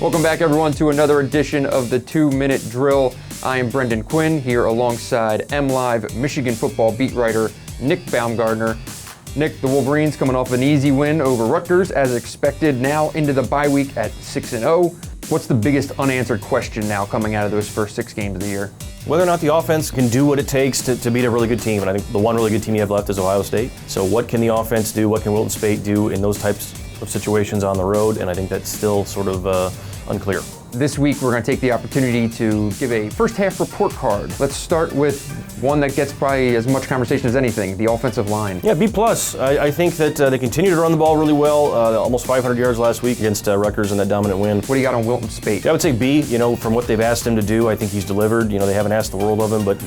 Welcome back, everyone, to another edition of the 2-Minute Drill. I am Brendan Quinn here alongside MLive Michigan football beat writer Nick Baumgartner. Nick, the Wolverines coming off an easy win over Rutgers as expected, now into the bye week at 6-0. What's the biggest unanswered question now coming out of those first 6 games of the year? Whether or not the offense can do what it takes to beat a really good team, and I think the one really good team you have left is Ohio State. So what can the offense do, what can Wilton Speight do in those types of situations on the road, and I think that's still sort of unclear. This week we're going to take the opportunity to give a first half report card. Let's start with one that gets probably as much conversation as anything, the offensive line. Yeah, B+. I think that they continue to run the ball really well, almost 500 yards last week against Rutgers in that dominant win. What do you got on Wilton Speight? Yeah, I would say B. From what they've asked him to do, I think he's delivered. They haven't asked the world of him, but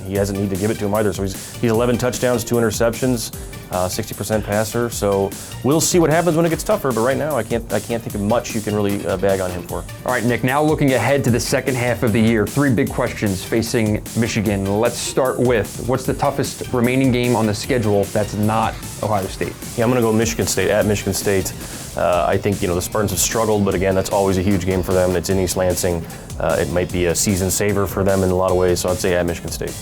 he hasn't needed to give it to him either. So he's 11 touchdowns, 2 interceptions, 60% passer. So we'll see what happens when it gets tougher, but right now I can't think of much you can really bag on him for. All right, Nick, now looking ahead to the second half of the year, 3 big questions facing Michigan. Let's start with, what's the toughest remaining game on the schedule that's not Ohio State? Yeah, I'm going to go Michigan State, at Michigan State. I think, the Spartans have struggled, but again, that's always a huge game for them. It's in East Lansing. It might be a season saver for them in a lot of ways, so I'd say at Michigan State.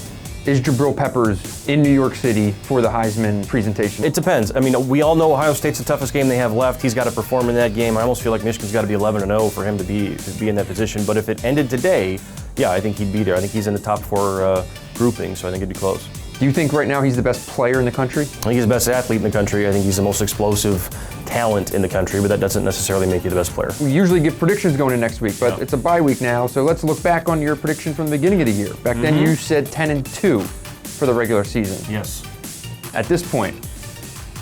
Is Jabril Peppers in New York City for the Heisman presentation? It depends. We all know Ohio State's the toughest game they have left. He's got to perform in that game. I almost feel like Michigan's got to be 11-0 for him to be in that position. But if it ended today, yeah, I think he'd be there. I think he's in the top 4 grouping, so I think it'd be close. Do you think right now he's the best player in the country? I think he's the best athlete in the country. I think he's the most explosive talent in the country, but that doesn't necessarily make you the best player. We usually give predictions going into next week, but It's a bye week now, so let's look back on your prediction from the beginning of the year. Back then you said 10-2 for the regular season. Yes. At this point,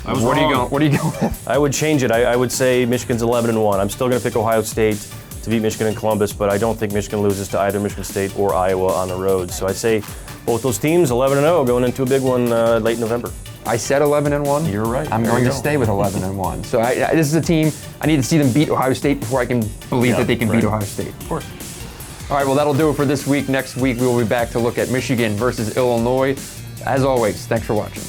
what are you going with? I would change it. I would say Michigan's 11-1. I'm still going to pick Ohio State to beat Michigan and Columbus, but I don't think Michigan loses to either Michigan State or Iowa on the road. So I'd say both those teams 11-0 going into a big one late November. I said 11-1. You're right. I'm going to stay with 11-1. So this is a team, I need to see them beat Ohio State before I can believe that they can beat Ohio State. Of course. All right, well, that'll do it for this week. Next week, we will be back to look at Michigan versus Illinois. As always, thanks for watching.